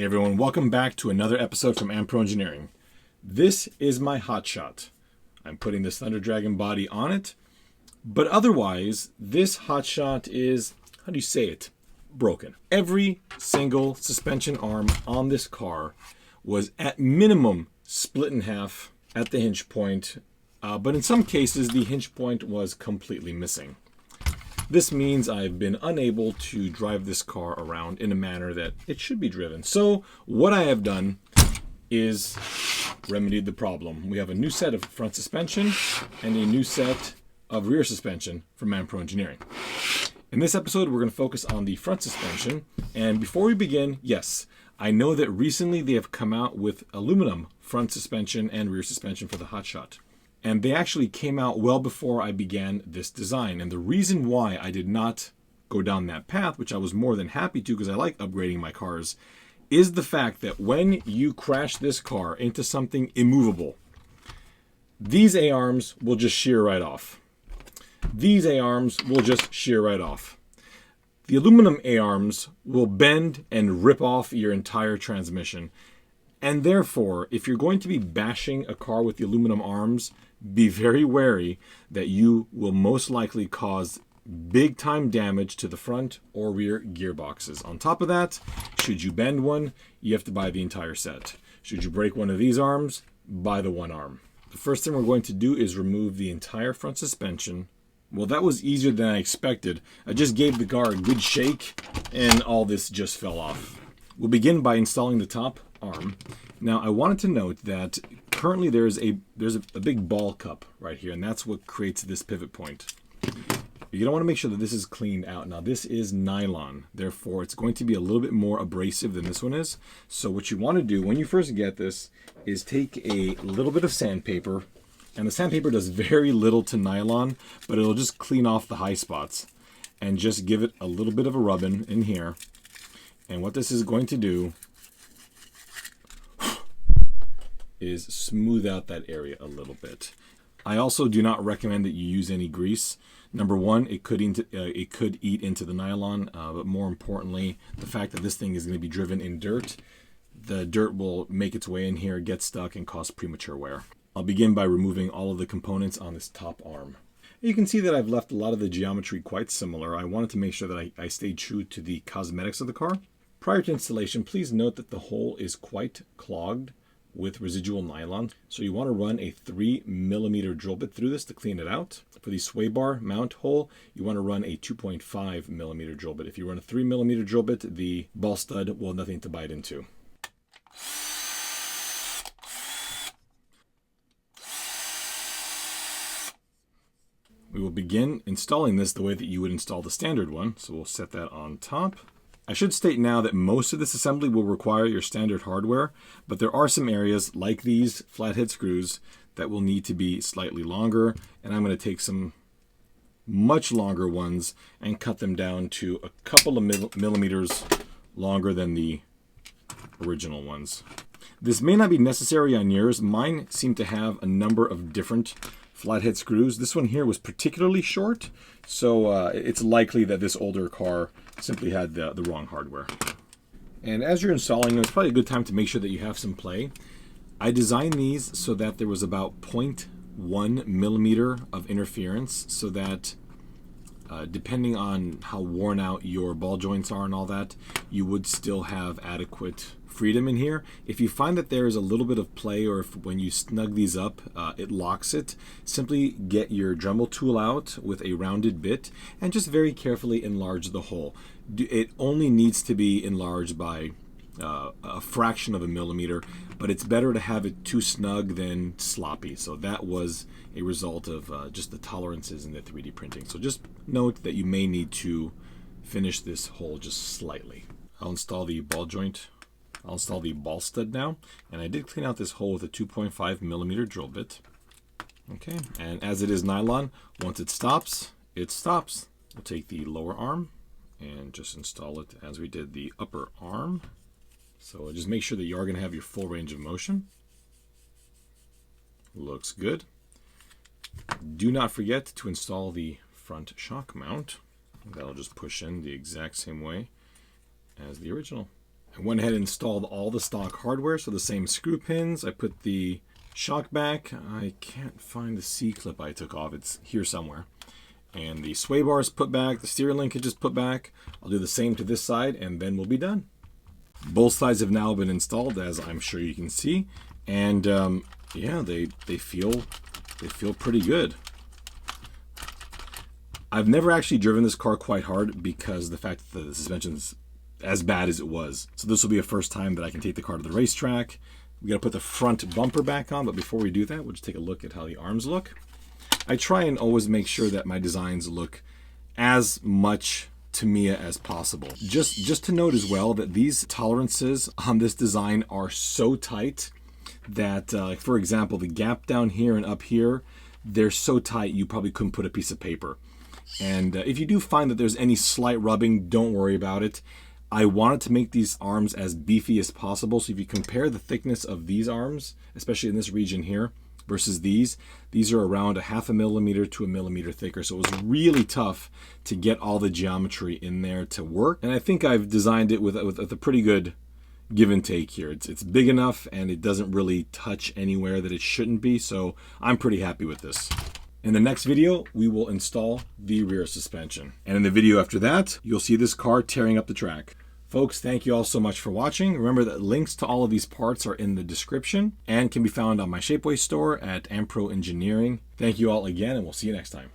everyone, welcome back to another episode from Ampro Engineering. This is my Hotshot. I'm putting this Thunder Dragon body on it, but otherwise, this Hotshot is, how do you say it, broken. Every single suspension arm on this car was at minimum split in half at the hinge point, but in some cases, the hinge point was completely missing. This means I've been unable to drive this car around in a manner that it should be driven. So what I have done is remedied the problem. We have a new set of front suspension and a new set of rear suspension from Ampro Engineering. In this episode, we're going to focus on the front suspension. And before we begin, yes, I know that recently they have come out with aluminum front suspension and rear suspension for the Hotshot. And they actually came out well before I began this design. And the reason why I did not go down that path, which I was more than happy to because I like upgrading my cars, is the fact that when you crash this car into something immovable, these A-arms will just shear right off. These A-arms will just shear right off. The aluminum A-arms will bend and rip off your entire transmission. And therefore, if you're going to be bashing a car with the aluminum arms, be very wary that you will most likely cause big time damage to the front or rear gearboxes. On top of that, should you bend one, you have to buy the entire set. Should you break one of these arms, buy the one arm. The first thing we're going to do is remove the entire front suspension. Well, that was easier than I expected. I just gave the car a good shake and all this just fell off. We'll begin by installing the top arm. Now, I wanted to note that currently there's a big ball cup right here, and that's what creates this pivot point. You're going to want to make sure that this is cleaned out. Now, this is nylon, therefore it's going to be a little bit more abrasive than this one is. So what you want to do when you first get this is take a little bit of sandpaper, and the sandpaper does very little to nylon, but it'll just clean off the high spots, and just give it a little bit of a rubbing in here. And what this is going to do is smooth out that area a little bit. I also do not recommend that you use any grease. Number one, it could eat into the nylon, but more importantly, the fact that this thing is going to be driven in dirt, the dirt will make its way in here, get stuck, and cause premature wear. I'll begin by removing all of the components on this top arm. You can see that I've left a lot of the geometry quite similar. I wanted to make sure that I stayed true to the cosmetics of the car. Prior to installation, please note that the hole is quite clogged with residual nylon. So you want to run a 3mm drill bit through this to clean it out. For the sway bar mount hole, you want to run a 2.5mm drill bit. If you run a 3mm drill bit, the ball stud will have nothing to bite into. We will begin installing this the way that you would install the standard one. So we'll set that on top. I should state now that most of this assembly will require your standard hardware, but there are some areas like these flathead screws that will need to be slightly longer, and I'm going to take some much longer ones and cut them down to a couple of millimeters longer than the original ones. This may not be necessary on yours. Mine seem to have a number of different flathead screws. This one here was particularly short, so it's likely that this older car simply had the wrong hardware. And as you're installing them, it's probably a good time to make sure that you have some play. I designed these so that there was about 0.1mm of interference, so that depending on how worn out your ball joints are and all that, you would still have adequate freedom in here. If you find that there is a little bit of play, or if when you snug these up it locks it, simply get your Dremel tool out with a rounded bit and just very carefully enlarge the hole. It only needs to be enlarged by a fraction of a millimeter, but it's better to have it too snug than sloppy. So that was a result of just the tolerances in the 3D printing. So just note that you may need to finish this hole just slightly. I'll install the ball joint. I'll install the ball stud now, and I did clean out this hole with a 2.5mm drill bit. Okay, and as it is nylon, once it stops, it stops. We'll take the lower arm and just install it as we did the upper arm. So just make sure that you are going to have your full range of motion. Looks good. Do not forget to install the front shock mount. That'll just push in the exact same way as the original. I went ahead and installed all the stock hardware, so the same screw pins. I put the shock back. I can't find the C-clip I took off. It's here somewhere. And the sway bar is put back. The steering linkage is put back. I'll do the same to this side, and then we'll be done. Both sides have now been installed, as I'm sure you can see. And yeah, they feel pretty good. I've never actually driven this car quite hard because of the fact that the suspension's as bad as it was. So this will be a first time that I can take the car to the racetrack. We got to put the front bumper back on, but before we do that, we'll just take a look at how the arms look. I try and always make sure that my designs look as much Tamiya as possible. Just to note as well that these tolerances on this design are so tight that, like for example, the gap down here and up here, they're so tight you probably couldn't put a piece of paper. And if you do find that there's any slight rubbing, don't worry about it. I wanted to make these arms as beefy as possible, so if you compare the thickness of these arms, especially in this region here, versus these are around 0.5 millimeter to 1 millimeter thicker, so it was really tough to get all the geometry in there to work. And I think I've designed it with a pretty good give and take here. It's big enough and it doesn't really touch anywhere that it shouldn't be, so I'm pretty happy with this. In the next video, we will install the rear suspension. And in the video after that, you'll see this car tearing up the track. Folks, thank you all so much for watching. Remember that links to all of these parts are in the description and can be found on my Shapeways store at Ampro Engineering. Thank you all again, and we'll see you next time.